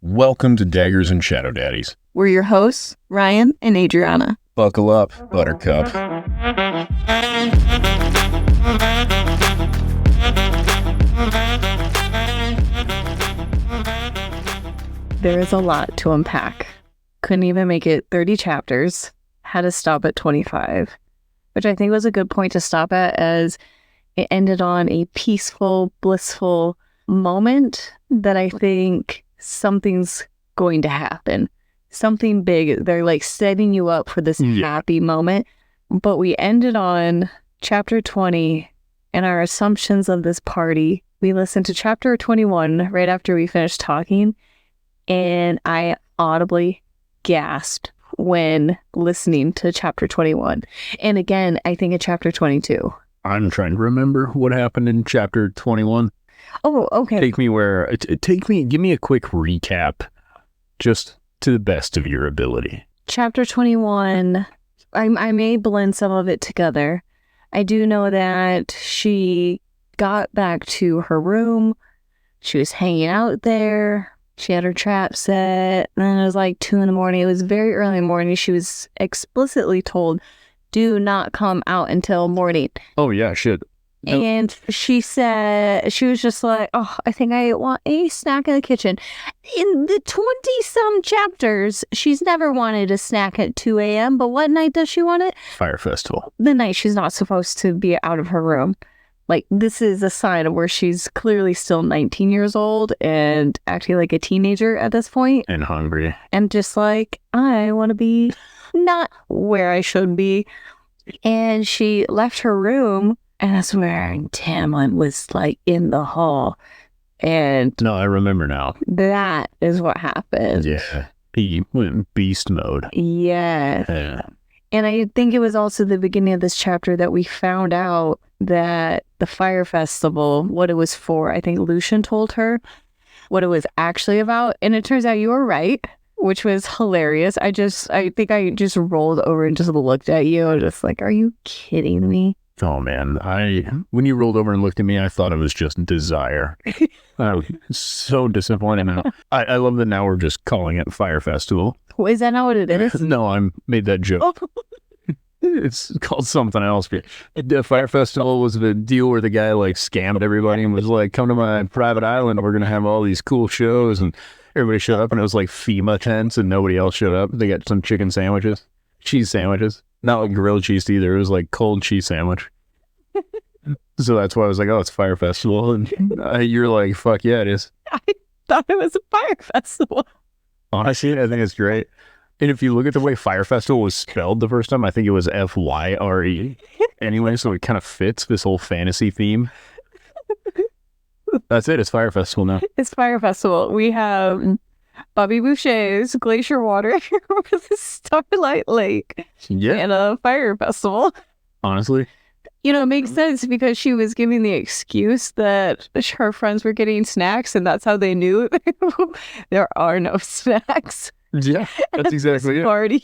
Welcome to Daggers and Shadow Daddies. We're your hosts, Ryan and Adriana. Buckle up, Buttercup. There is a lot to unpack. Couldn't even make it 30 chapters. Had to stop at 25, which I think was a good point to stop at, as it ended on a peaceful, blissful moment that I think something's going to happen. Something big. They're like setting you up for this happy moment. But we ended on chapter 20 and our assumptions of this party. We listened to chapter 21 right after we finished talking, and I audibly gasped when listening to chapter 21. And again, I think in chapter 22. I'm trying to remember what happened in chapter 21. Oh, okay. Give me a quick recap, just to the best of your ability. Chapter 21, I may blend some of it together. I do know that she got back to her room. She was hanging out there. She had her trap set. And then it was like 2 a.m. It was very early in the morning. She was explicitly told, do not come out until morning. Oh, yeah, shit. And she said, she was just like, oh, I think I want a snack in the kitchen. In the 20-some chapters, she's never wanted a snack at 2 a.m., but what night does she want it? Fire Festival. The night she's not supposed to be out of her room. Like, this is a sign of where she's clearly still 19 years old and acting like a teenager at this point. And hungry. And just like, I want to be not where I should be. And she left her room. And that's where Tamlin was like in the hall. And no, I remember now. That is what happened. Yeah. He went in beast mode. Yes. Yeah. And I think it was also the beginning of this chapter that we found out that the Fire Festival, what it was for, I think Lucian told her what it was actually about. And it turns out you were right, which was hilarious. I think I just rolled over and just looked at you. I was just like, are you kidding me? Oh, man. When you rolled over and looked at me, I thought it was just desire. I was so disappointed now. I love that now we're just calling it Fire Festival. Well, is that not what it is? No, I made that joke. Oh. It's called something else. The Fire Festival was the deal where the guy like scammed everybody and was like, come to my private island. We're going to have all these cool shows. And everybody showed up, and it was like FEMA tents and nobody else showed up. They got some chicken sandwiches, cheese sandwiches. Not like grilled cheese either. It was like cold cheese sandwich. So that's why I was like, oh, it's Fire Festival. And you're like, fuck yeah, it is. I thought it was a Fire Festival. Honestly, I think it's great. And if you look at the way Fire Festival was spelled the first time, I think it was Fyre. Anyway, so it kind of fits this whole fantasy theme. That's it. It's Fire Festival now. It's Fire Festival. We have Bobby Boucher's Glacier Water with the Starlight Lake. Yeah. And a Fire Festival. Honestly. You know, it makes sense because she was giving the excuse that her friends were getting snacks, and that's how they knew there are no snacks. Yeah, that's exactly it. Party.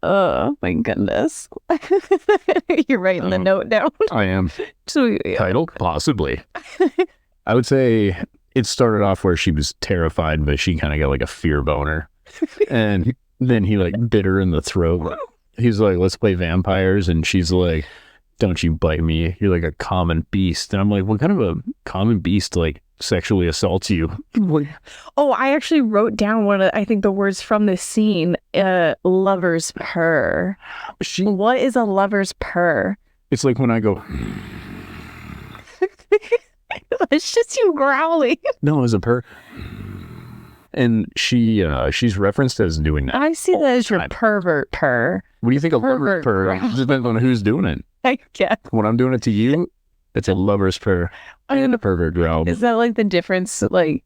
Oh, my goodness. You're writing the note down. I am. So, Title? Possibly. I would say it started off where she was terrified, but she kind of got like a fear boner. And then he like bit her in the throat. He's like, let's play vampires. And she's like, don't you bite me. You're like a common beast. And I'm like, what kind of a common beast like sexually assaults you? Oh, I actually wrote down I think the words from this scene, lover's purr. What is a lover's purr? It's like when I go... It's just you growling. No, it's a purr. And she's referenced as doing that. I see that as your pervert purr. What do you think a lover's purr? It depends on who's doing it. I guess. When I'm doing it to you, it's a lover's purr and a pervert growl. Is that like the difference, like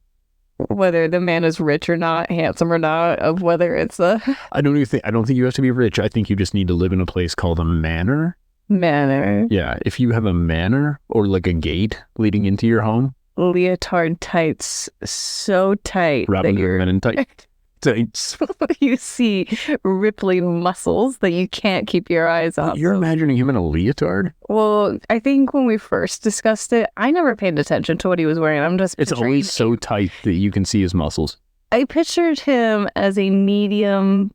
whether the man is rich or not, handsome or not, of whether it's a... I don't think you have to be rich. I think you just need to live in a place called a manor. Manor. Yeah, if you have a manor or like a gate leading into your home. Leotard tights so tight. Robin Hood men in tights. You see rippling muscles that you can't keep your eyes off. You're imagining him in a leotard? Well, I think when we first discussed it, I never paid attention to what he was wearing. I'm just It's always so tight that you can see his muscles. I pictured him as a medium,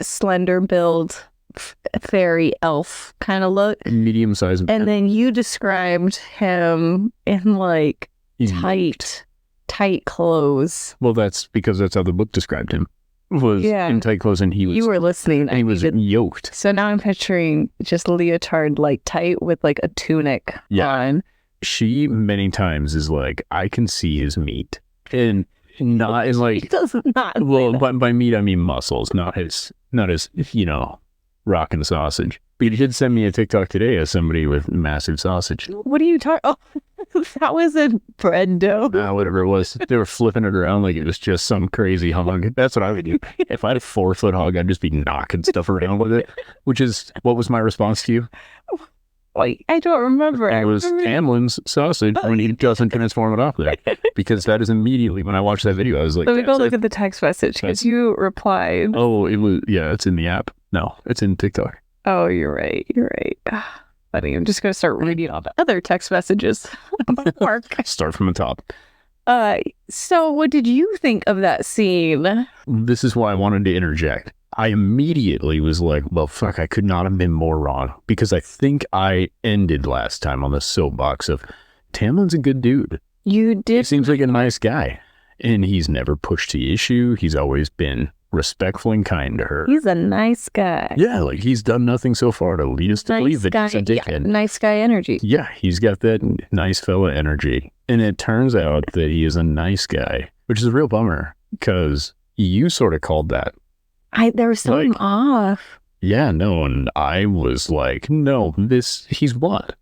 slender build fairy elf kind of look. Medium sized. And then you described him in like tight clothes. Well, that's because that's how the book described him. Was in tight clothes, and he was. You were listening. And he was yoked. So now I'm picturing just leotard, like tight with like a tunic on. She many times is like, I can see his meat, and not in like. He does not. Well, by meat I mean muscles, not his rockin' sausage. But he did send me a TikTok today of somebody with massive sausage. What are you talking? Oh, that was a bread dough. Whatever it was. They were flipping it around like it was just some crazy hog. That's what I would do. If I had a 4-foot hog, I'd just be knocking stuff around with it. Which is, what was my response to you? Wait, I don't remember. It was Tamlin's sausage when he doesn't transform it off there. Because that is immediately, when I watched that video, I was like... Let me go look at the text message, because you replied. Oh, it was, it's in the app. No, it's in TikTok. Oh, you're right. Funny, I'm just going to start reading all the other text messages about Mark. Start from the top. So what did you think of that scene? This is why I wanted to interject. I immediately was like, well, fuck, I could not have been more wrong. Because I think I ended last time on the soapbox of, Tamlin's a good dude. You did. He seems like a nice guy. And he's never pushed the issue. He's always been respectful and kind to her. He's a nice guy. Yeah, like he's done nothing so far to lead us to believe that he's a dickhead. Yeah, nice guy energy. Yeah, he's got that nice fella energy. And it turns out that he is a nice guy, which is a real bummer because you sort of called that. There was something off. Yeah, no, and I was like, no, he's what?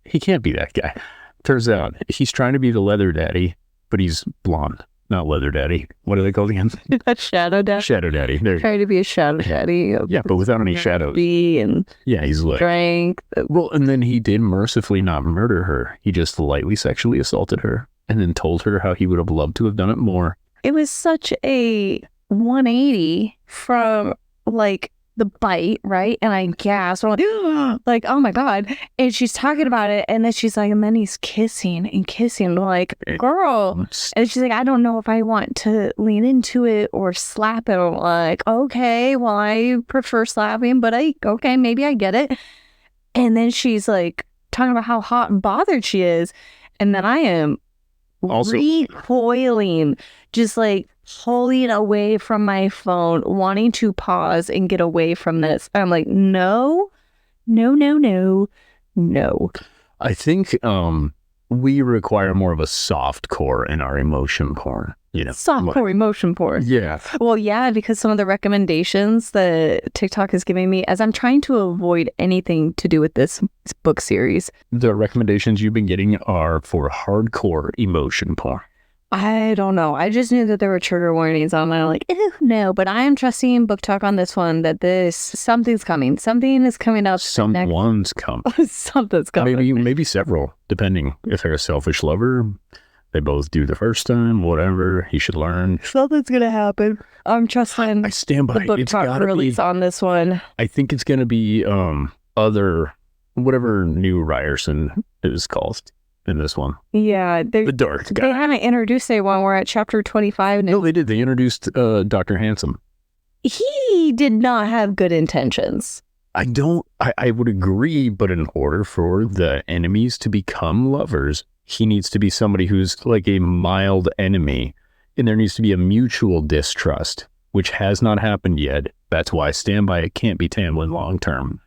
He can't be that guy. Turns out he's trying to be the leather daddy, but he's blonde. Not leather daddy. What are they called again? That's shadow daddy. Shadow daddy. Trying to be a shadow daddy. Yeah, but without any shadows. And he's like strength. Well, and then he did mercifully not murder her. He just lightly sexually assaulted her, and then told her how he would have loved to have done it more. It was such a 180 from like the bite, right? And I gasped, I'm like, oh my God. And she's talking about it, and then she's like, and then he's kissing and kissing. I'm like, girl. And she's like, I don't know if I want to lean into it or slap it. I'm like, okay, well, I prefer slapping, but okay, maybe I get it. And then she's like talking about how hot and bothered she is. And then I am also recoiling, just like pulling away from my phone, wanting to pause and get away from this. I'm like, no. I think we require more of a soft core in our emotion porn. Soft core emotion porn. Yeah. Well, yeah, because some of the recommendations that TikTok is giving me, as I'm trying to avoid anything to do with this book series. The recommendations you've been getting are for hardcore emotion porn. I don't know. I just knew that there were trigger warnings on my like, no, but I am trusting Book Talk on this one that something's coming. Something is coming up. Someone's coming. Something's coming. Maybe several, depending. If they're a selfish lover, they both do the first time, whatever. He should learn. Something's going to happen. I'm trusting I stand by the Book Talk release on this one. I think it's going to be whatever new Riorson is called. In this one. Yeah. The dark guy. They haven't introduced anyone. We're at chapter 25. No, they did. They introduced Dr. Handsome. He did not have good intentions. I would agree, but in order for the enemies to become lovers, he needs to be somebody who's like a mild enemy, and there needs to be a mutual distrust, which has not happened yet. That's why I stand by it can't be Tamlin long term.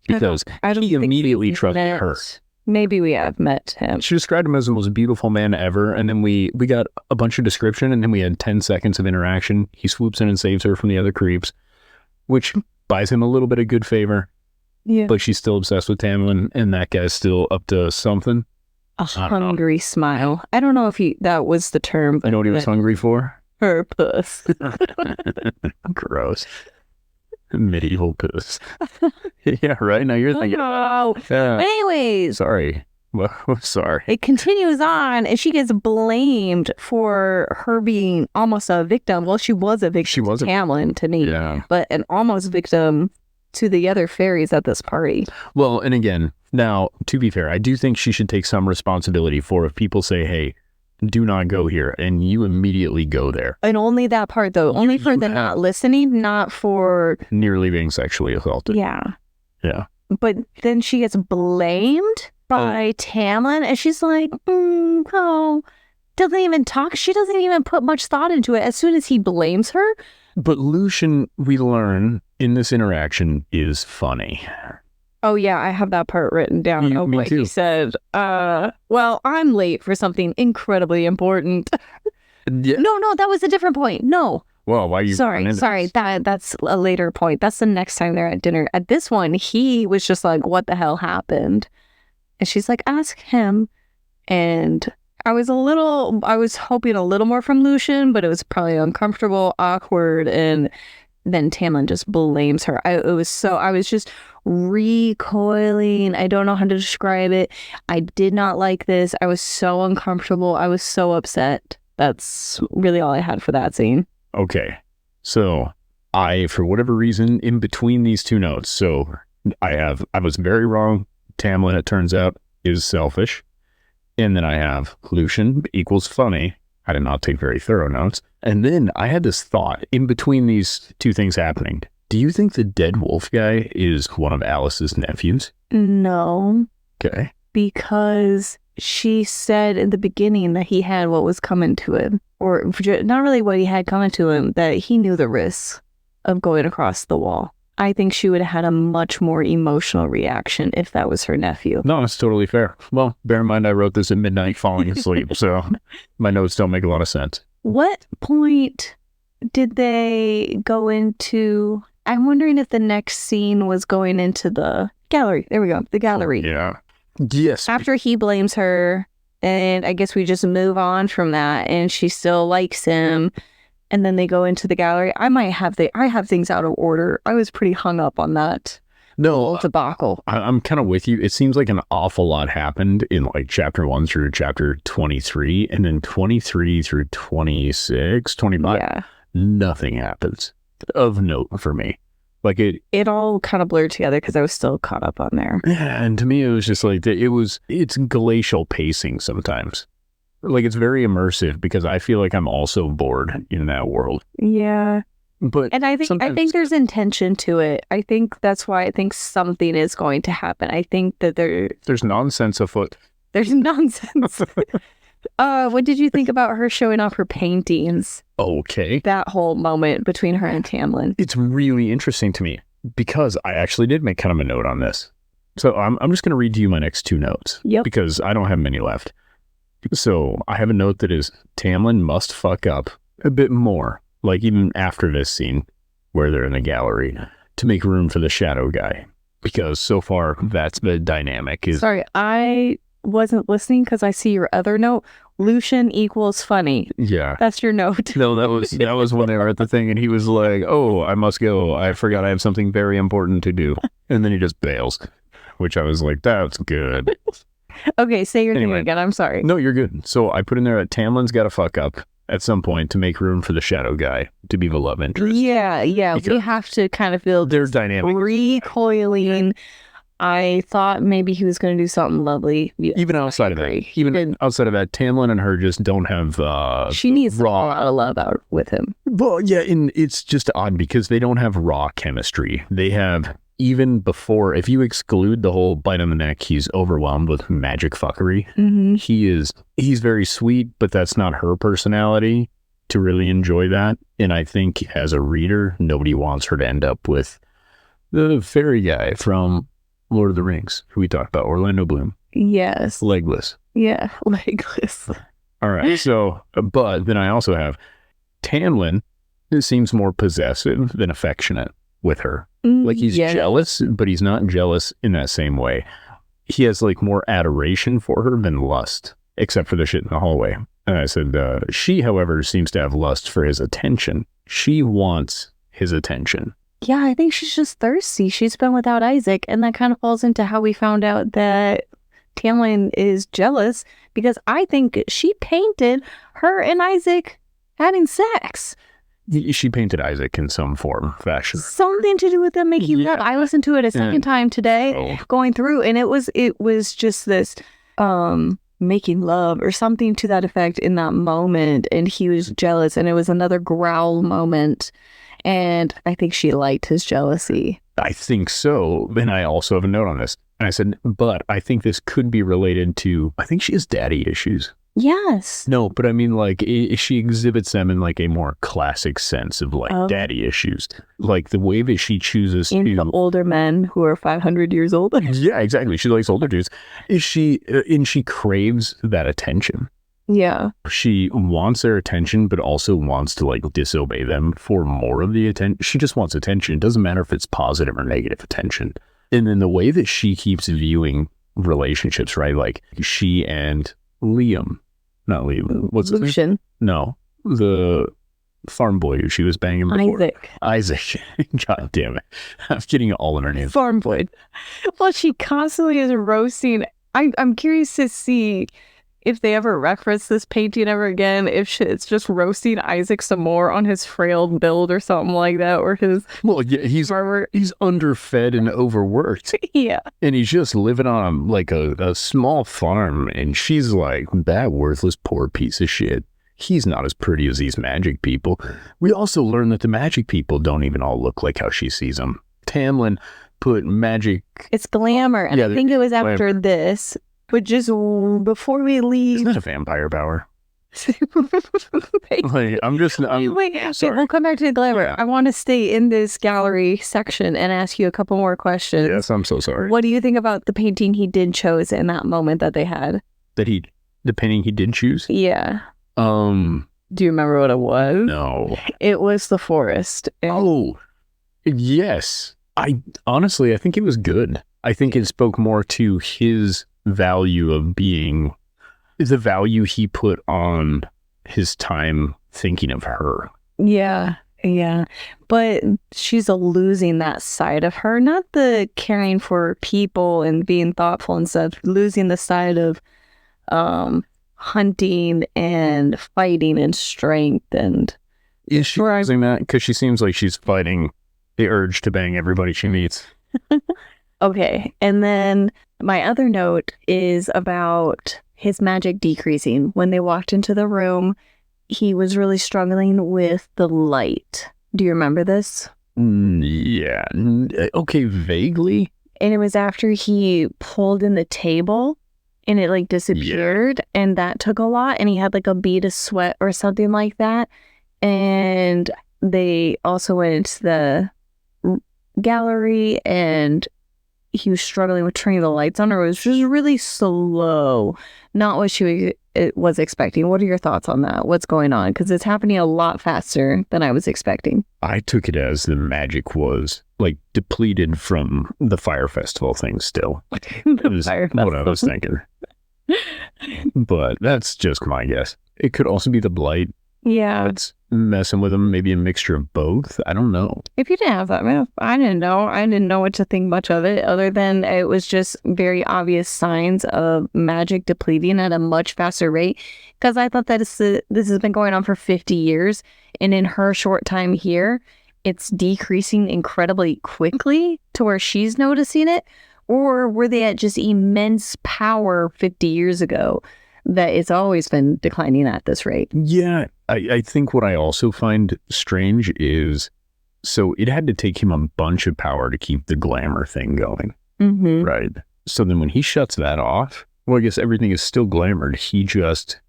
Because he immediately trusted her. Maybe we have met him. She described him as the most beautiful man ever, and then we got a bunch of description, and then we had 10 seconds of interaction. He swoops in and saves her from the other creeps, which buys him a little bit of good favor. Yeah. But she's still obsessed with Tamlin, and that guy's still up to something. A hungry smile. I don't know if that was the term. I know what he was hungry for. Her puss. Gross. Medieval puss. Yeah, right? Now you're thinking. Oh. Anyways. Sorry. Well, sorry. It continues on, and she gets blamed for her being almost a victim. Well, she was a victim. She was Tamlin to me. Yeah. But an almost victim to the other fairies at this party. Well, and again, now, to be fair, I do think she should take some responsibility for if people say, hey, do not go here. And you immediately go there. And only that part, though. Only for the not listening, not for... Nearly being sexually assaulted. Yeah. Yeah. But then she gets blamed by Tamlin, and she's like, doesn't even talk. She doesn't even put much thought into it as soon as he blames her. But Lucian, we learn in this interaction, is funny. Oh, yeah, I have that part written down. Me too. He said, well, I'm late for something incredibly important. Yeah. No, that was a different point. No. Well, why are you... Sorry, that's a later point. That's the next time they're at dinner. At this one, he was just like, what the hell happened? And she's like, ask him. And I was hoping a little more from Lucian, but it was probably uncomfortable, awkward, and then Tamlin just blames her. I was just recoiling. I don't know how to describe it. I did not like this. I was so uncomfortable. I was so upset. That's really all I had for that scene. Okay. So I, for whatever reason, in between these two notes, so I was very wrong. Tamlin, it turns out, is selfish. And then I have Lucian equals funny. I did not take very thorough notes. And then I had this thought in between these two things happening. Do you think the dead wolf guy is one of Alice's nephews? No. Okay. Because she said in the beginning that he had what was coming to him. Or not really what he had coming to him, that he knew the risks of going across the wall. I think she would have had a much more emotional reaction if that was her nephew. No, it's totally fair. Well, bear in mind I wrote this at midnight falling asleep, so my notes don't make a lot of sense. What point did they go into... I'm wondering if the next scene was going into the gallery. There we go, the gallery. Yeah. Yes. After he blames her, and I guess we just move on from that, and she still likes him. And then they go into the gallery. I have things out of order. I was pretty hung up on that. No, debacle. I'm kind of with you. It seems like an awful lot happened in like chapter 1 through chapter 23, and then 23 through 26, 25. Yeah. Nothing happens of note for me. Like it all kind of blurred together because I was still caught up on there. Yeah, and to me it was just like it's glacial pacing sometimes. Like, it's very immersive because I feel like I'm also bored in that world. Yeah. And I think there's intention to it. I think that's why I think something is going to happen. I think that there's nonsense afoot. There's nonsense. What did you think about her showing off her paintings? Okay. That whole moment between her and Tamlin. It's really interesting to me because I actually did make kind of a note on this. So I'm just going to read to you my next two notes. Yep. Because I don't have many left. So I have a note that is Tamlin must fuck up a bit more, like even after this scene where they're in the gallery, to make room for the shadow guy. Because so far, that's the dynamic. Sorry, I wasn't listening because I see your other note. Lucian equals funny. Yeah. That's your note. No, that was when they were at the thing and he was like, oh, I must go. I forgot I have something very important to do. And then he just bails, which I was like, that's good. Okay, say your thing again. I'm sorry. No, you're good. So I put in there that Tamlin's got to fuck up at some point to make room for the shadow guy to be the love interest. Yeah. Because we have to kind of build their dynamic. Recoiling. I thought maybe he was going to do something lovely. Even outside of that. Outside of that, Tamlin and her just don't have... she needs a lot of love out with him. Well, yeah, and it's just odd because they don't have raw chemistry. They have... Even before, if you exclude the whole bite on the neck, he's overwhelmed with magic fuckery. Mm-hmm. He's very sweet, but that's not her personality to really enjoy that. And I think as a reader, nobody wants her to end up with the fairy guy from Lord of the Rings, who we talked about, Orlando Bloom. Yes. Legless. Yeah, legless. All right. So, but then I also have Tamlin, who seems more possessive than affectionate with her. Like he's jealous, but he's not jealous in that same way. He has like more adoration for her than lust, except for the shit in the hallway. And I said, she, however, seems to have lust for his attention. She wants his attention. Yeah, I think she's just thirsty. She's been without Isaac, and that kind of falls into how we found out that Tamlin is jealous, because I think she painted her and Isaac having sex. She painted Isaac in some form, fashion. Something to do with them making love. I listened to it a second time today, going through, and it was just this making love or something to that effect in that moment, and he was jealous, and it was another growl moment, and I think she liked his jealousy. I think so. And I also have a note on this. And I said, but I think this could be related to, I think she has daddy issues. Yes. No, but I mean, like, she exhibits them in like a more classic sense of like daddy issues. Like the way that she chooses into older men who are 500 years old. Yeah, exactly. She likes older dudes. And she craves that attention. Yeah. She wants their attention, but also wants to like disobey them for more of the attention. She just wants attention. It doesn't matter if it's positive or negative attention. And then the way that she keeps viewing relationships, right? Like she and not Liam. What's his Lucian? name? No, the farm boy who she was banging before. Isaac. God damn it. I'm getting it all in her name. Farm boy. Well, she constantly is roasting. I'm curious to see if they ever reference this painting ever again, if it's just roasting Isaac some more on his frail build or something like that, or his... Well, yeah, he's underfed and overworked. Yeah. And he's just living on like a small farm, and she's like, that worthless poor piece of shit. He's not as pretty as these magic people. We also learn that the magic people don't even all look like how she sees them. Tamlin put magic... It's glamour, and I think it was after this... But just before we leave... Isn't that a vampire power? Wait, we'll come back to the glamour. Yeah. I want to stay in this gallery section and ask you a couple more questions. Yes, I'm so sorry. What do you think about the painting he did choose in that moment that they had? The painting he did choose? Yeah. Do you remember what it was? No. It was the forest. Oh, yes. I think it was good. I think it spoke more to his value of being, the value he put on his time thinking of her. Yeah. But she's losing that side of her, not the caring for people and being thoughtful and stuff, losing the side of hunting and fighting and strength. And is she losing that? Because she seems like she's fighting the urge to bang everybody she meets. Okay, and then my other note is about his magic decreasing. When they walked into the room, he was really struggling with the light. Do you remember this? Yeah. Okay, vaguely. And it was after he pulled in the table and it like disappeared, and that took a lot, and he had like a bead of sweat or something like that. And they also went into the gallery, and he was struggling with turning the lights on, or it was just really slow. Not what she was expecting. What are your thoughts on that? What's going on? Because it's happening a lot faster than I was expecting. I took it as the magic was like depleted from the fire festival thing still. That was what I was thinking. But that's just my guess. It could also be the blight. Yeah. It's messing with them, maybe a mixture of both. I don't know. If you didn't have that, I didn't know. I didn't know what to think much of it, other than it was just very obvious signs of magic depleting at a much faster rate. Because I thought that this has been going on for 50 years, and in her short time here, it's decreasing incredibly quickly to where she's noticing it. Or were they at just immense power 50 years ago that it's always been declining at this rate? Yeah, I think what I also find strange is, so it had to take him a bunch of power to keep the glamour thing going, right? So then when he shuts that off, well, I guess everything is still glamored. He just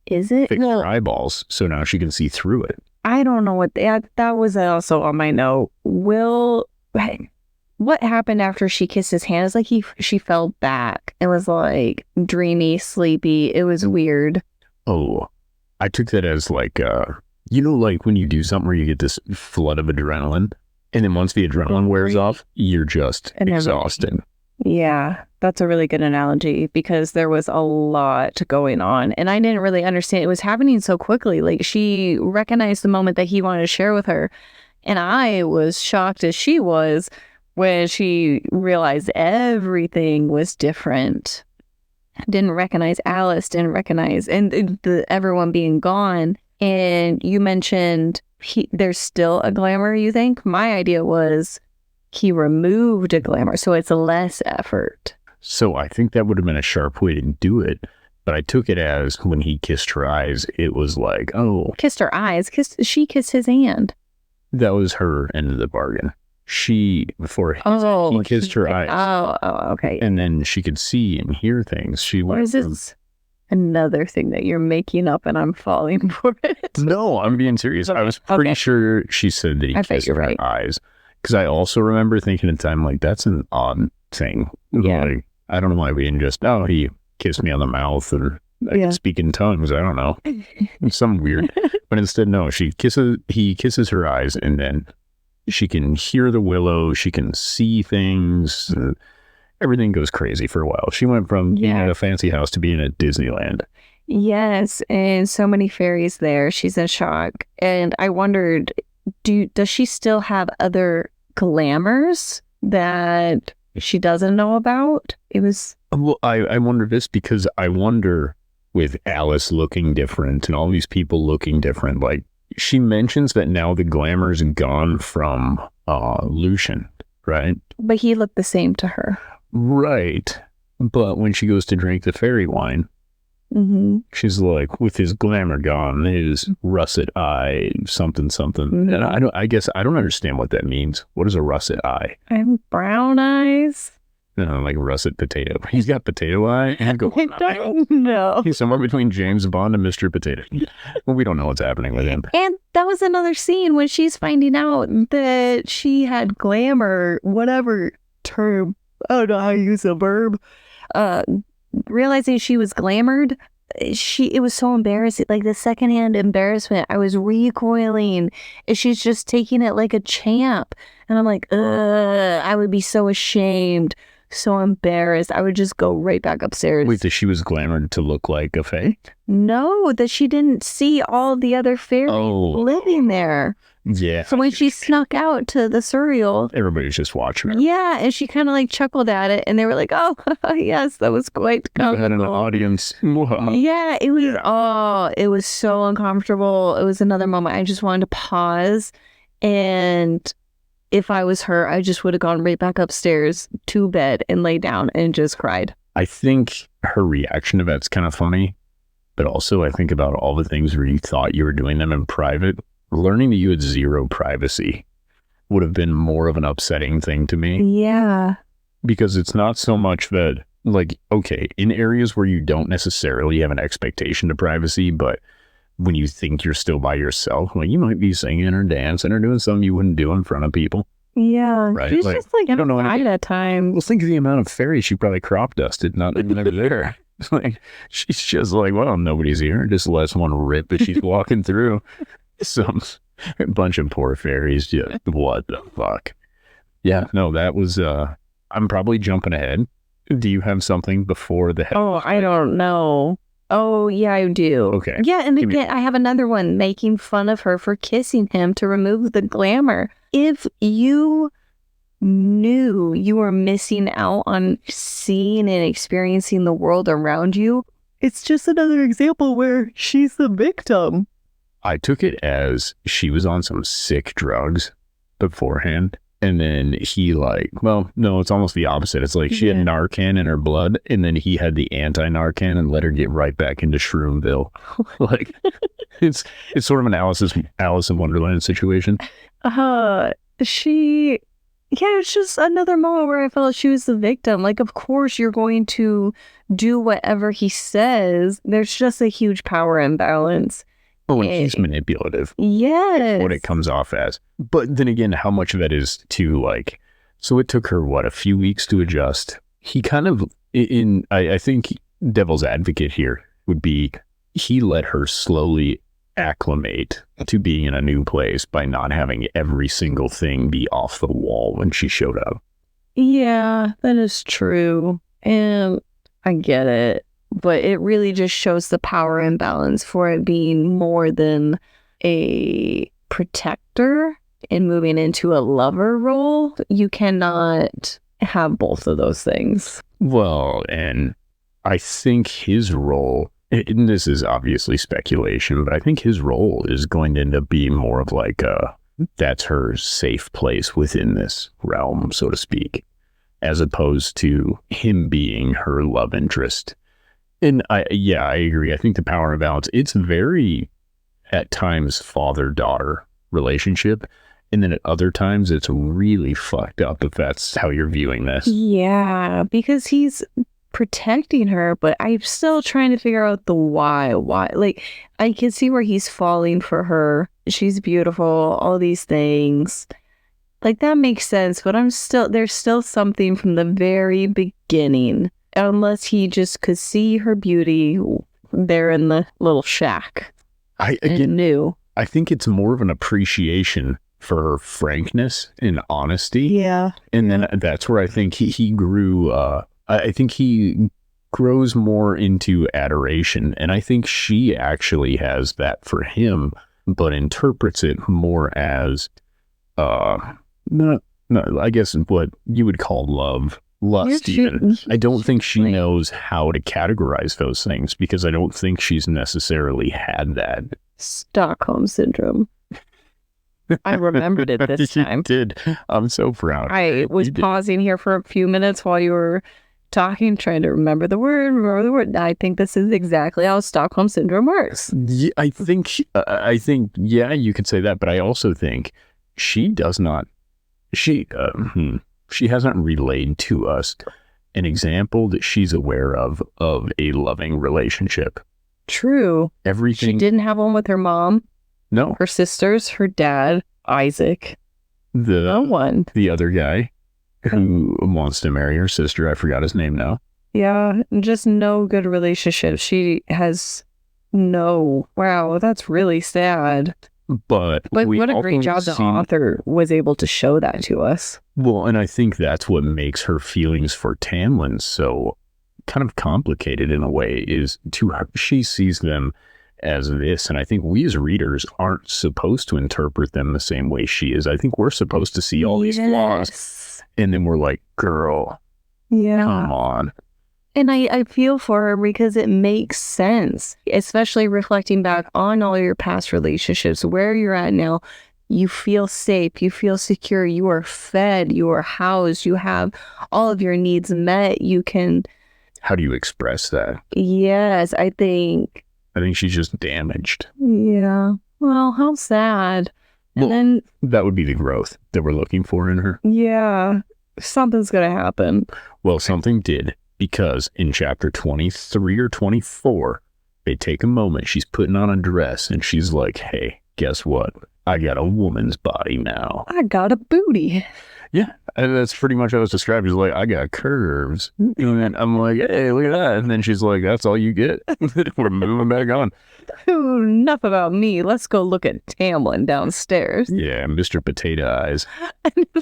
fixed her eyeballs, so now she can see through it. I don't know what that was also on my note. What happened after she kissed his hand? It's like she fell back. It was like dreamy, sleepy. It was weird. Oh, I took that as like, like when you do something where you get this flood of adrenaline, and then once the adrenaline wears off, you're just exhausted. Yeah, that's a really good analogy, because there was a lot going on, and I didn't really understand. It was happening so quickly. Like, she recognized the moment that he wanted to share with her, and I was shocked as she was when she realized everything was different. Didn't recognize Alice, didn't recognize, and everyone being gone. And you mentioned there's still a glamour, you think? My idea was he removed a glamour, so it's less effort. So I think that would have been a sharp way to do it. But I took it as when he kissed her eyes, it was like, oh. Kissed her eyes. She kissed his hand. That was her end of the bargain. He kissed her eyes. Oh, okay. And then she could see and hear things. Or is this another thing that you're making up and I'm falling for it? No, I'm being serious. I was pretty sure she said that he kissed her eyes. Because I also remember thinking at the time, like, that's an odd thing. Yeah. Like, I don't know why we didn't just, he kissed me on the mouth or I can speak in tongues. I don't know. It's something weird. But instead, no, he kisses her eyes and then she can hear the willow. She can see things. Everything goes crazy for a while. She went from being at a fancy house to being at Disneyland. Yes, and so many fairies there. She's in shock. And I wondered, does she still have other glamours that she doesn't know about? It was... Well, I wonder this because I wonder with Alice looking different and all these people looking different, like, she mentions that now the glamour's gone from Lucian, right? But he looked the same to her. Right. But when she goes to drink the fairy wine, she's like, with his glamour gone, his russet eye, something. And I guess I don't understand what that means. What is a russet eye? And brown eyes. Like russet potato. He's got potato eye and golden eye. I don't know. He's somewhere between James Bond and Mr. Potato. Well, we don't know what's happening with him. And that was another scene when she's finding out that she had glamour, whatever term. I don't know how to use a verb. Realizing she was glamored, it was so embarrassing. Like the secondhand embarrassment. I was recoiling. She's just taking it like a champ. And I'm like, I would be so ashamed. So embarrassed. I would just go right back upstairs. Wait, that she was glamored to look like a fae? No, that she didn't see all the other fairies living there. Yeah. So when she snuck out to the surreal, everybody's just watching her. Yeah, and she kind of like chuckled at it, and they were like, "Oh, yes, that was quite comfortable." Had an audience. Yeah, it was. Oh, it was so uncomfortable. It was another moment I just wanted to pause, and if I was her, I just would have gone right back upstairs to bed and lay down and just cried. I think her reaction to that's kind of funny, but also I think about all the things where you thought you were doing them in private. Learning that you had zero privacy would have been more of an upsetting thing to me. Yeah. Because it's not so much that, like, okay, in areas where you don't necessarily have an expectation of privacy, but when you think you're still by yourself, like, you might be singing or dancing or doing something you wouldn't do in front of people. Yeah. Right? She's just like, I don't know at that time. Well, think of the amount of fairies she probably crop dusted, not even ever there. Like, she's just like, well, nobody's here. Just lets one rip as she's walking through. Some bunch of poor fairies. Just, what the fuck? Yeah, no, that was, I'm probably jumping ahead. Do you have something before the head? Oh, I don't know. Oh, yeah, I do. Okay. Yeah, and again, I have another one, making fun of her for kissing him to remove the glamour. If you knew you were missing out on seeing and experiencing the world around you, it's just another example where she's the victim. I took it as she was on some sick drugs beforehand. And then he well, no, it's almost the opposite. It's like she had Narcan in her blood, and then he had the anti-Narcan and let her get right back into Shroomville. Like, it's sort of an Alice in Wonderland situation. It's just another moment where I felt she was the victim. Like, of course you're going to do whatever he says. There's just a huge power imbalance. Oh, and he's manipulative. Yes. What it comes off as. But then again, how much of that is to, like, so it took her, a few weeks to adjust. He kind of, I think devil's advocate here would be, he let her slowly acclimate to being in a new place by not having every single thing be off the wall when she showed up. Yeah, that is true. And I get it. But it really just shows the power imbalance for it being more than a protector and moving into a lover role. You cannot have both of those things. Well, and I think his role, and this is obviously speculation, but I think his role is going to end up being more of like that's her safe place within this realm, so to speak, as opposed to him being her love interest. And I agree. I think the power imbalance, it's very, at times, father-daughter relationship. And then at other times, it's really fucked up if that's how you're viewing this. Yeah, because he's protecting her, but I'm still trying to figure out the why. Like, I can see where he's falling for her. She's beautiful, all these things. Like, that makes sense, but there's still something from the very beginning. Unless he just could see her beauty there in the little shack. I think it's more of an appreciation for her frankness and honesty. Yeah. And then that's where I think he grew, I think he grows more into adoration. And I think she actually has that for him, but interprets it more as, no, I guess what you would call lust even. I don't think she knows how to categorize those things because I don't think she's necessarily had that. Stockholm Syndrome. I remembered it this time. You did. I'm so proud. I was pausing here for a few minutes while you were talking, trying to remember the word. I think this is exactly how Stockholm Syndrome works. Yeah, I think, yeah, you could say that, but I also think she does not, she hasn't relayed to us an example that she's aware of a loving relationship. True. Everything. She didn't have one with her mom. No. Her sisters, her dad, Isaac. No one. The other guy who wants to marry her sister. I forgot his name now. Yeah, just no good relationship. She has no. Wow, that's really sad. But what a great job the author was able to show that to us. Well, and I think that's what makes her feelings for Tamlin so kind of complicated in a way, is to her, she sees them as this, and I think we as readers aren't supposed to interpret them the same way she is. I think we're supposed to see all these flaws, and then we're like, girl, come on. And I feel for her because it makes sense, especially reflecting back on all your past relationships, where you're at now. You feel safe, you feel secure, you are fed, you are housed, you have all of your needs met. You can... How do you express that? Yes, I think she's just damaged. Yeah. Well, how sad. And then that would be the growth that we're looking for in her. Yeah. Something's going to happen. Well, something did, because in chapter 23 or 24, they take a moment. She's putting on a dress and she's like, hey, guess what? I got a woman's body now. I got a booty. Yeah, and that's pretty much how it's described. She's like, I got curves. And I'm like, hey, look at that. And then she's like, that's all you get? We're moving back on. Enough about me. Let's go look at Tamlin downstairs. Yeah, Mr. Potato Eyes.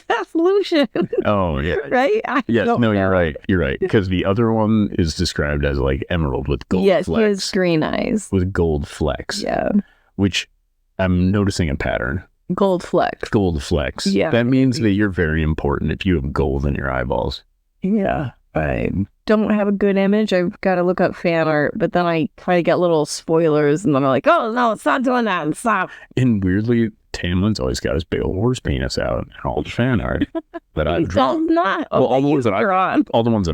That's Lucian. Oh, yeah. Right? You're right. You're right. Because the other one is described as like emerald with gold flecks. Yes, he has green eyes. With gold flecks. Yeah. Which I'm noticing a pattern. Gold flecks. Gold flecks. Yeah. That means that you're very important if you have gold in your eyeballs. Yeah. I don't have a good image. I've got to look up fan art, but then I try to get little spoilers, and then I'm like, oh, no, stop doing that. Stop. And weirdly, Tamlin's always got his big old horse penis out in all the fan art that I've drawn. Not. Well, all the ones that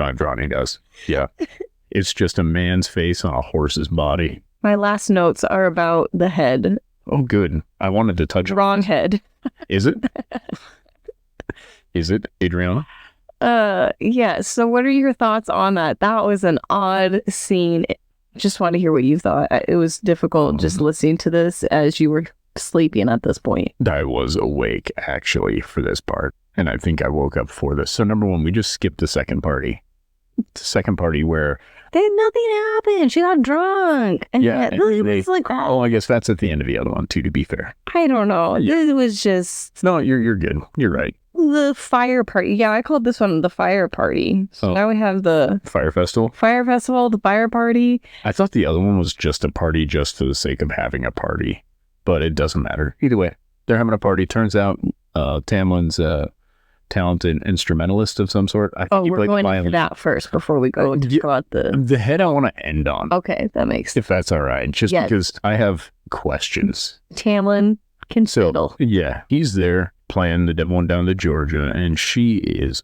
I've drawn, he does. Yeah. It's just a man's face on a horse's body. My last notes are about the head. Oh, good. I wanted to touch wrong head. Is it? Is it, Adriana? Yeah. So what are your thoughts on that? That was an odd scene. Just want to hear what you thought. It was difficult just listening to this as you were sleeping at this point. I was awake, actually, for this part. And I think I woke up for this. So number one, we just skipped the second party. The second party where... Nothing happened. She got drunk. And it's like... Oh, I guess that's at the end of the other one, too, to be fair. I don't know. Yeah. It was just... No, you're good. You're right. The fire party. Yeah, I called this one the fire party. So now we have the... Fire festival? Fire festival, the fire party. I thought the other one was just a party just for the sake of having a party. But it doesn't matter. Either way, they're having a party. Turns out Tamlin's talented instrumentalist of some sort. We're going into that first before we go about the head I want to end on. Okay, that makes sense. If that's all right. Just because I have questions. Tamlin can fiddle. Yeah, he's there playing the devil one down to Georgia, and she is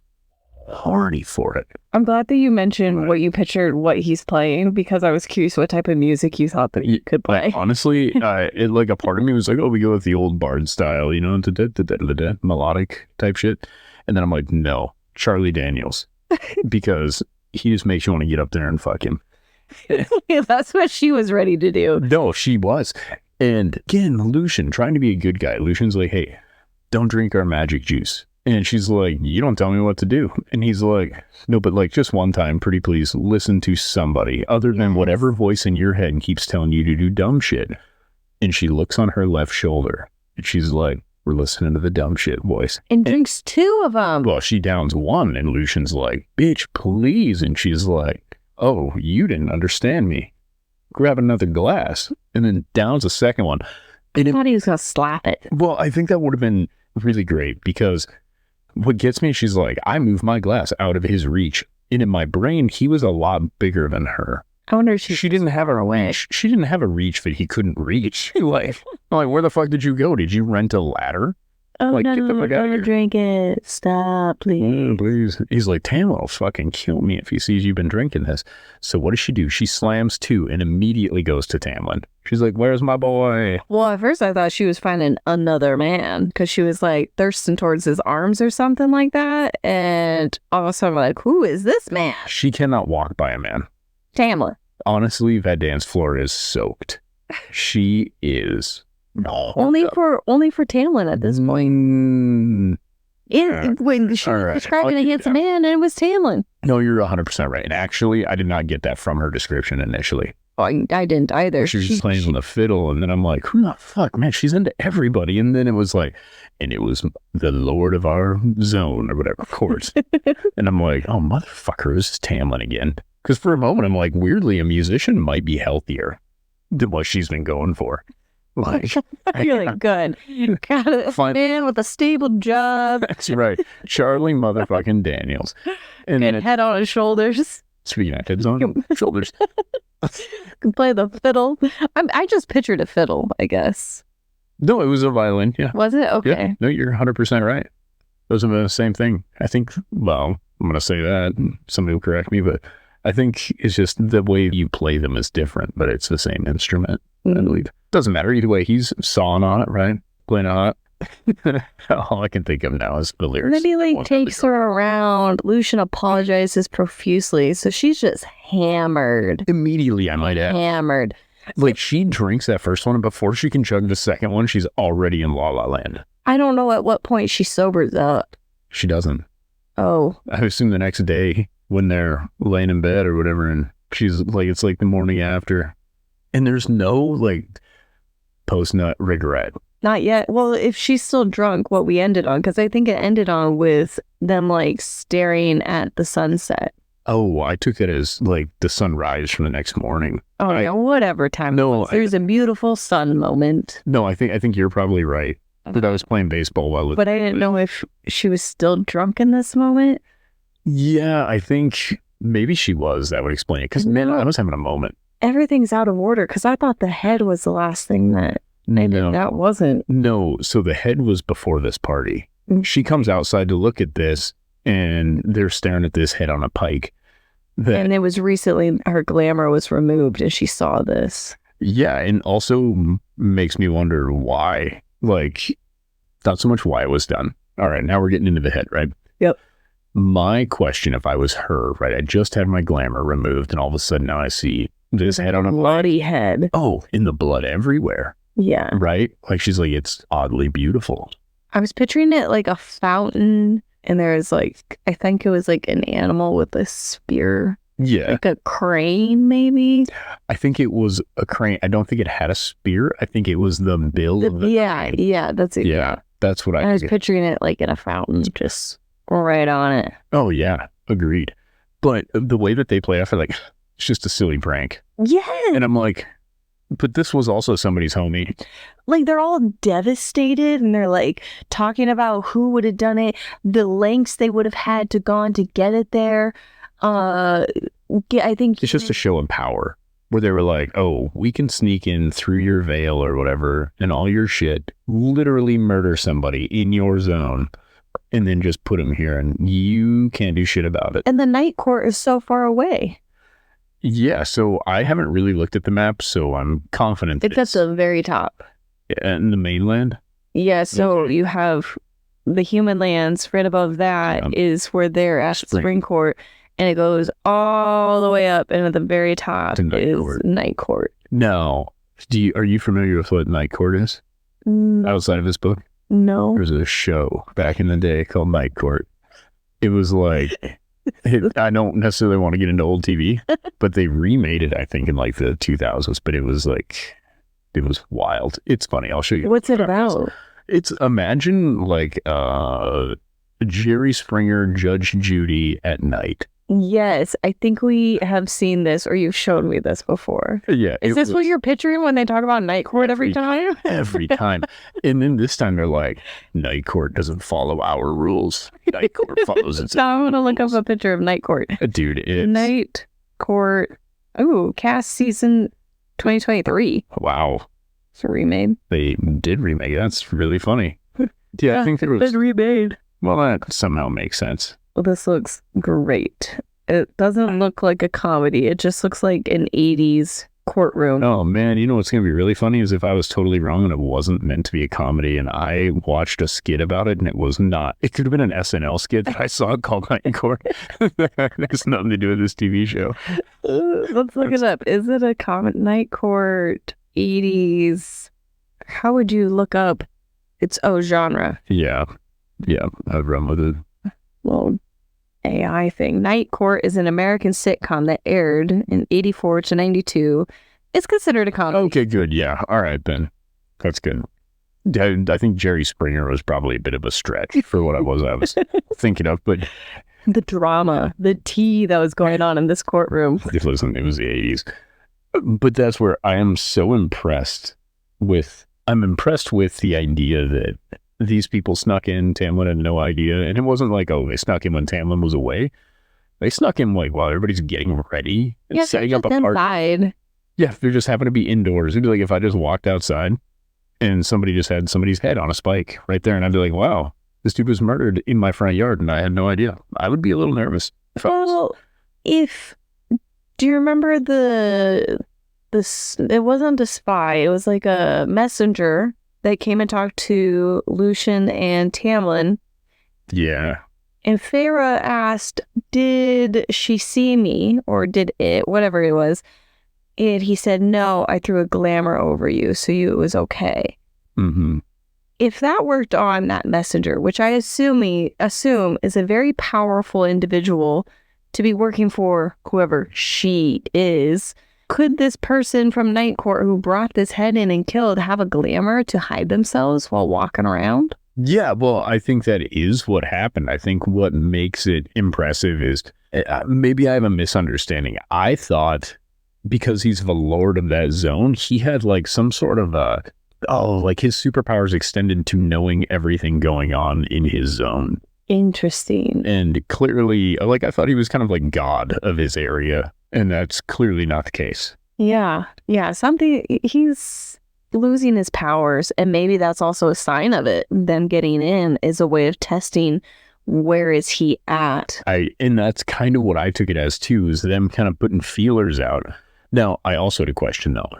horny for it. I'm glad that you mentioned what you pictured, what he's playing, because I was curious what type of music you thought that he could play. Honestly, it like a part of me was like, oh, we go with the old bard style, you know, melodic type shit. And then I'm like, no, Charlie Daniels, because he just makes you want to get up there and fuck him. Yeah, that's what she was ready to do. No, she was. And again, Lucian trying to be a good guy. Lucian's like, hey, don't drink our magic juice. And she's like, you don't tell me what to do. And he's like, no, but like just one time, pretty please listen to somebody other than whatever voice in your head keeps telling you to do dumb shit. And she looks on her left shoulder and she's like, we're listening to the dumb shit voice. And drinks 2 of them. Well, she downs 1 and Lucian's like, bitch, please. And she's like, oh, you didn't understand me. Grab another glass and then downs a second one. And I thought he was going to slap it. Well, I think that would have been really great because what gets me, she's like, I moved my glass out of his reach. And in my brain, he was a lot bigger than her. I wonder if she didn't have a reach. She didn't have a reach that he couldn't reach. Like, where the fuck did you go? Did you rent a ladder? Oh, like, no, drink it. Stop, please. Oh, please. He's like, Tamlin will fucking kill me if he sees you've been drinking this. So what does she do? She slams 2 and immediately goes to Tamlin. She's like, where's my boy? Well, at first I thought she was finding another man because she was like thirsting towards his arms or something like that. And all of a sudden, I'm like, who is this man? She cannot walk by a man. Tamlin. Honestly, that dance floor is soaked. She is... No. Only for Tamlin at this point. When she was describing a handsome man, and it was Tamlin. No, you're 100% right. And actually, I did not get that from her description initially. Oh, I didn't either. She was just playing on the fiddle, and then I'm like, who the fuck, man? She's into everybody. And then it was like, and it was the lord of our zone or whatever, of course. And I'm like, oh, motherfucker, this is Tamlin again. Because for a moment, I'm like, weirdly, a musician might be healthier than what she's been going for. Like, really good. Got a man with a stable job. That's right. Charlie motherfucking Daniels. And head on his shoulders. Speaking of heads on shoulders. Can play the fiddle. I just pictured a fiddle, I guess. No, it was a violin, yeah. Was it? Okay. Yeah. No, you're 100% right. Those are the same thing. I think, well, I'm going to say that. Somebody will correct me, but I think it's just the way you play them is different, but it's the same instrument, I believe. Doesn't matter either way. He's sawing on it, right? Playing on it. All I can think of now is the lyrics. And then he takes her around. Lucian apologizes profusely, so she's just hammered. Immediately, I might add. Hammered. Like, she drinks that first one, and before she can chug the second one, she's already in La La Land. I don't know at what point she sobers up. She doesn't. Oh. I assume the next day when they're laying in bed or whatever, and she's like, it's like the morning after. And there's no, like, post-nut regret. Not yet. Well, if she's still drunk, what we ended on, because I think it ended on with them, like, staring at the sunset. Oh, I took it as, like, the sunrise from the next morning. Oh, yeah, whatever time. No, there's a beautiful sun moment. No, I think you're probably right. But I was playing baseball while... But I didn't know if she was still drunk in this moment. Yeah, I think maybe she was. That would explain it. Because, man, I was having a moment. Everything's out of order, because I thought the head was the last thing that... No, that wasn't. No, so the head was before this party. She comes outside to look at this, and they're staring at this head on a pike. And it was recently, her glamour was removed, and she saw this. Yeah, and also makes me wonder why. Like, not so much why it was done. All right, now we're getting into the head, right? Yep. My question, if I was her, right, I just had my glamour removed, and all of a sudden now I see this head on a bloody head. Oh, in the blood everywhere. Yeah. Right? Like, she's like, it's oddly beautiful. I was picturing it like a fountain, and there's like, I think it was like an animal with a spear. Yeah. Like a crane, maybe? I think it was a crane. I don't think it had a spear. I think it was the bill of the crane. Yeah, that's it. Yeah, that's what I was picturing it like in a fountain, just right on it. Oh, yeah. Agreed. But the way that they play off, like, it's just a silly prank. Yeah. And I'm like, but this was also somebody's homie. Like, they're all devastated, and they're like talking about who would have done it, the lengths they would have had to gone to get it there. I think it's just a show of power where they were like, oh, we can sneak in through your veil or whatever and all your shit, literally murder somebody in your zone, and then just put them here, and you can't do shit about it. And the night court is so far away. Yeah, so I haven't really looked at the map, so I'm confident that It's at the very top. in the mainland. Yeah, so you have the human lands. Right above that is where they're at Spring Court, and it goes all the way up, and at the very top is Night Court. No. Are you familiar with what Night Court is? Outside of this book? No. There was a show back in the day called Night Court. It was like, I don't necessarily want to get into old TV, but they remade it, I think, in like the 2000s, but it was wild. It's funny. I'll show you. What's it about? It's, imagine like Jerry Springer, Judge Judy at night. Yes, I think we have seen this, or you've shown me this before. Yeah. Is this what you're picturing when they talk about Night Court every time? Every time. And then this time they're like, Night Court doesn't follow our rules. Night Court follows its Now I'm going to look up a picture of Night Court. Dude, it's... Night Court. Ooh, cast season 2023. Wow. It's a remade. They did remake it. That's really funny. Yeah, I think there was... It's been remade. Well, that somehow makes sense. Well, this looks great. It doesn't look like a comedy. It just looks like an 80s courtroom. Oh, man. You know what's going to be really funny is if I was totally wrong and it wasn't meant to be a comedy and I watched a skit about it and it was not. It could have been an SNL skit that I saw called Night Court. There's nothing to do with this TV show. Let's look it up. Is it a Night Court 80s? How would you look up? It's genre. Yeah. Yeah. I'd run with it. Well, AI thing. Night Court is an American sitcom that aired in 84 to 92. It's considered a comedy. Okay, good. Yeah. All right, then. That's good. I think Jerry Springer was probably a bit of a stretch for what I was thinking of, but... The drama, the tea that was going on in this courtroom. Listen, it was the 80s. But that's where I am so impressed with... I'm impressed with the idea that these people snuck in. Tamlin had no idea. And it wasn't like, oh, they snuck in when Tamlin was away. They snuck in like while everybody's getting ready and setting up a party. Yeah, they just happen to be indoors. It'd be like if I just walked outside and somebody just had somebody's head on a spike right there. And I'd be like, wow, this dude was murdered in my front yard and I had no idea. I would be a little nervous. Do you remember it wasn't a spy. It was like a messenger that came and talked to Lucian and Tamlin. Yeah. And Farah asked, did she see me? Or did it? Whatever it was. And he said, no, I threw a glamour over you, so it was okay. Mm-hmm. If that worked on that messenger, which I assume is a very powerful individual to be working for whoever she is, could this person from Night Court who brought this head in and killed have a glamour to hide themselves while walking around? Yeah, well, I think that is what happened. I think what makes it impressive is maybe I have a misunderstanding. I thought because he's the lord of that zone, he had like some sort of like his superpowers extended to knowing everything going on in his zone. Interesting. And clearly, like I thought he was kind of like God of his area. And that's clearly not the case. Yeah. He's losing his powers, and maybe that's also a sign of it. Them getting in is a way of testing where is he at. And that's kind of what I took it as too, is them kind of putting feelers out. Now, I also had a question though.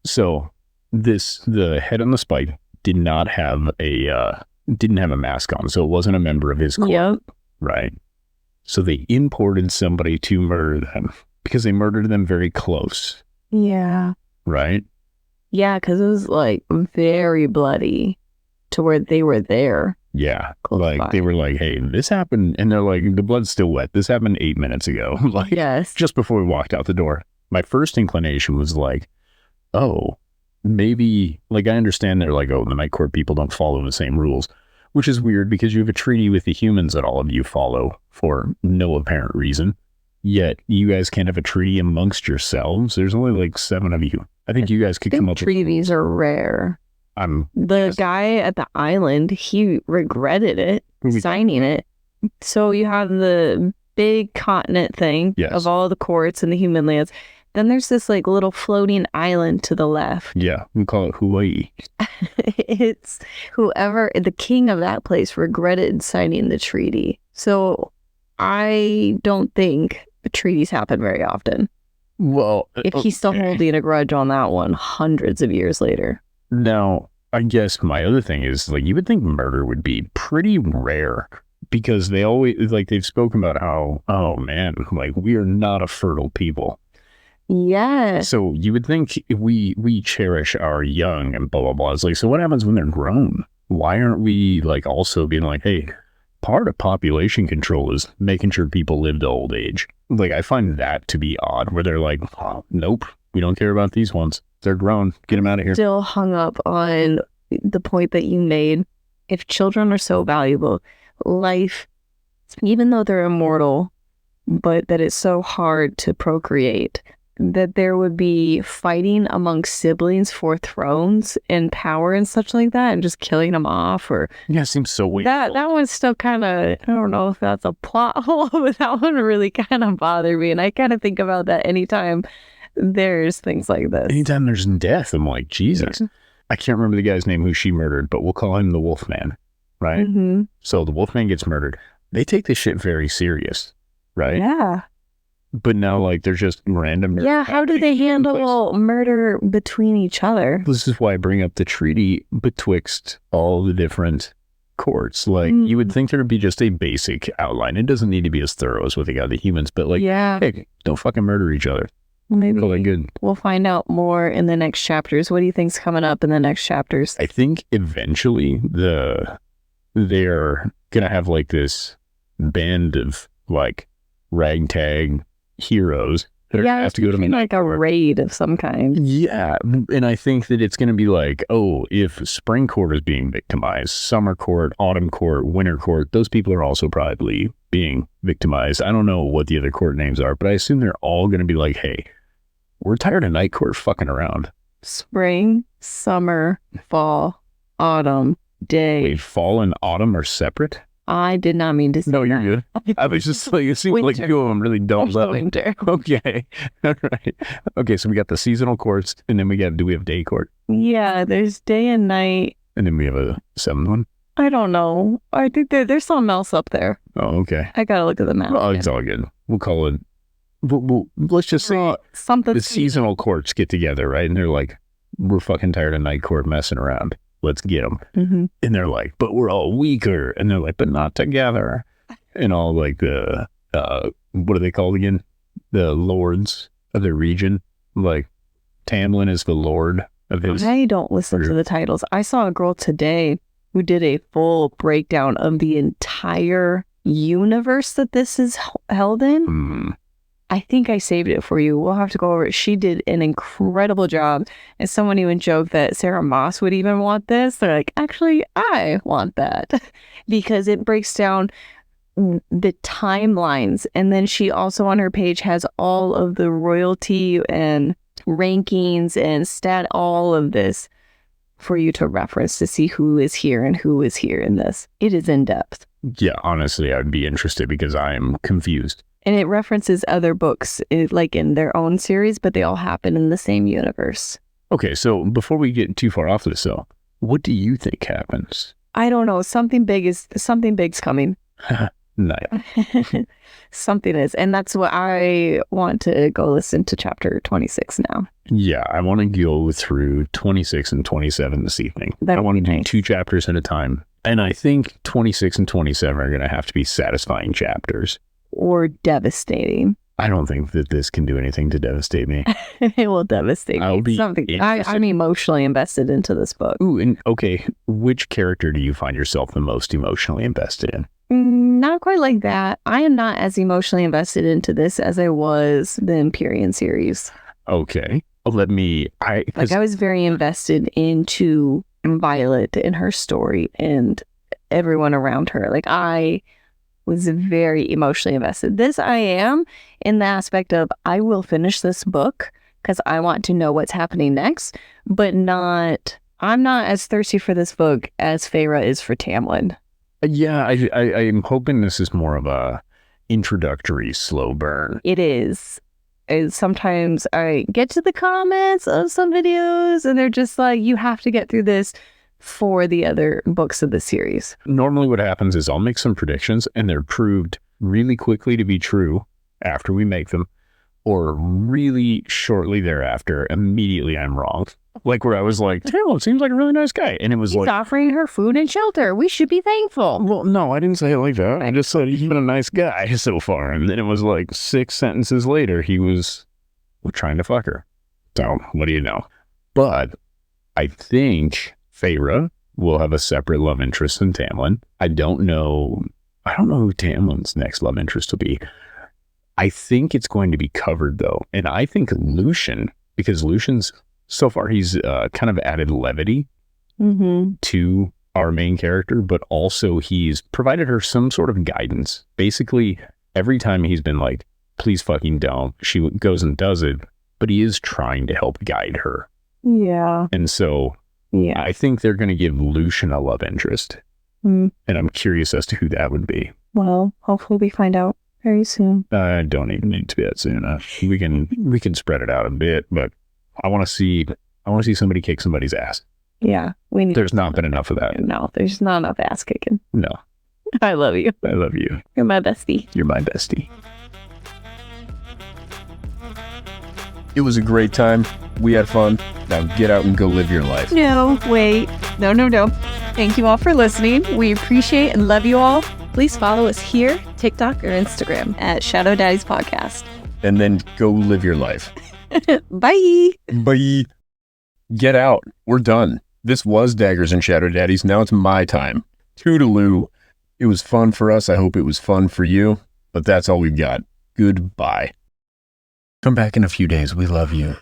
So the head on the spike didn't have a mask on, so it wasn't a member of his court. Yep. Right. So they imported somebody to murder them. Because they murdered them very close. Yeah. Right? Yeah, because it was like very bloody to where they were there. Yeah. Like they were like, hey, this happened. And they're like, the blood's still wet. This happened 8 minutes ago. Like, yes. Just before we walked out the door. My first inclination was like, oh, maybe, like I understand they're like, oh, the Night Court people don't follow the same rules. Which is weird because you have a treaty with the humans that all of you follow for no apparent reason. Yet you guys can't have a treaty amongst yourselves. There's only like 7 of you. I think you guys could come up with treaties are rare. The guy at the island, he regretted it, signing it. So you have the big continent thing of all the courts and the human lands. Then there's this like little floating island to the left. Yeah, we call it Hawaii. It's the king of that place regretted signing the treaty. So I don't think treaties happen very often. Well, if he's still holding a grudge on that one hundreds of years later. Now, I guess my other thing is, like, you would think murder would be pretty rare because they always, like, they've spoken about how, oh man, like, we are not a fertile people. Yes. So you would think we cherish our young and blah, blah, blah. It's like, so what happens when they're grown? Why aren't we, like, also being like, hey, part of population control is making sure people live to old age. Like, I find that to be odd, where they're like, oh, nope, we don't care about these ones. They're grown. Get them out of here. Still hung up on the point that you made. If children are so valuable, life, even though they're immortal, but that it's so hard to procreate, that there would be fighting among siblings for thrones and power and such like that, and just killing them off. Or yeah, it seems so weird. That one's still kind of, I don't know if that's a plot hole, but that one really kind of bothered me. And I kind of think about that anytime there's things like this. Anytime there's death, I'm like, Jesus. Yeah. I can't remember the guy's name who she murdered, but we'll call him the Wolfman, right? Mm-hmm. So the Wolfman gets murdered. They take this shit very serious, right? Yeah. But now, like, there's just random... Yeah, how do they handle murder between each other? This is why I bring up the treaty betwixt all the different courts. Like, you would think there would be just a basic outline. It doesn't need to be as thorough as what they got the humans, but, like, hey, don't fucking murder each other. Maybe good. We'll find out more in the next chapters. What do you think's coming up in the next chapters? I think eventually they're gonna have like this band of like ragtag heroes that have to go to like a raid of some kind. Yeah, and I think that it's gonna be like, oh, if spring court is being victimized, summer court, autumn court, winter court, those people are also probably being victimized. I don't know what the other court names are, but I assume they're all gonna be like, hey, we're tired of night court fucking around. Spring, summer, fall, autumn, day. Wait, fall and autumn are separate? I did not mean to say No, you're good. I was just like, it seems like two of them really don't love. Winter. Okay. All right. Okay, so we got the seasonal courts, and then do we have day court? Yeah, there's day and night. And then we have a seventh one? I don't know. I think there's something else up there. Oh, okay. I gotta look at the map. Well, it's all good. We'll call it... let's just say something. The seasonal courts get together, right? And they're like, we're fucking tired of night court messing around. Let's get them. Mm-hmm. And they're like, but we're all weaker. And they're like, but not together. And all like the, what are they called again? The lords of the region. Like Tamlin is the lord of his. I don't listen to the titles. I saw a girl today who did a full breakdown of the entire universe that this is held in. Mm. I think I saved it for you. We'll have to go over it. She did an incredible job. And someone even joked that Sarah Maas would even want this. They're like, actually, I want that. Because it breaks down the timelines. And then she also on her page has all of the royalty and rankings and all of this for you to reference to see who is here and who is here in this. It is in depth. Yeah, honestly, I'd be interested because I am confused. And it references other books, like in their own series, but they all happen in the same universe. Okay, so before we get too far off this, though, what do you think happens? I don't know. Something big's coming. Nice. Something is. And that's what I want to go listen to chapter 26 now. Yeah, I want to go through 26 and 27 this evening. I want to do 2 chapters at a time. And I think 26 and 27 are going to have to be satisfying chapters. Or devastating. I don't think that this can do anything to devastate me. It will devastate me. I'll be I'm emotionally invested into this book. Ooh, and okay, which character do you find yourself the most emotionally invested in? Not quite like that. I am not as emotionally invested into this as I was the Empyrean series. Okay. I was very invested into Violet and her story and everyone around her. Like, I was very emotionally invested. This I am in the aspect of I will finish this book because I want to know what's happening next, but I'm not as thirsty for this book as Feyre is for Tamlin. Yeah, I'm hoping this is more of a introductory slow burn. It is. sometimes I get to the comments of some videos and they're just like, you have to get through this for the other books of the series. Normally what happens is I'll make some predictions and they're proved really quickly to be true after we make them, or really shortly thereafter, immediately I'm wrong. Like where I was like, Taylor seems like a really nice guy. And it was He's offering her food and shelter. We should be thankful. Well, no, I didn't say it like that. I just said he's been a nice guy so far. And then it was like 6 sentences later, he was trying to fuck her. So what do you know? But I think Feyre will have a separate love interest in Tamlin. I don't know who Tamlin's next love interest will be. I think it's going to be covered though. And I think Lucian, because Lucian's so far he's kind of added levity to our main character, but also he's provided her some sort of guidance. Basically, every time he's been like, please fucking don't, she goes and does it, but he is trying to help guide her. Yeah. And so I think they're going to give Lucian a love interest. And I'm curious as to who that would be. Well, hopefully we find out very soon. I don't even need to be that soon. We can spread it out a bit, but I want to see somebody kick somebody's ass. Yeah, There's not been enough of that. No, there's not enough ass kicking. No. I love you. I love you. You're my bestie. You're my bestie. It was a great time. We had fun. Now get out and go live your life. No, wait. No. Thank you all for listening. We appreciate and love you all. Please follow us here, TikTok or Instagram at Shadow Daddies Podcast. And then go live your life. Bye. Bye. Get out. We're done. This was Daggers and Shadow Daddies. Now it's my time. Toodaloo. It was fun for us. I hope it was fun for you. But that's all we've got. Goodbye. Come back in a few days. We love you.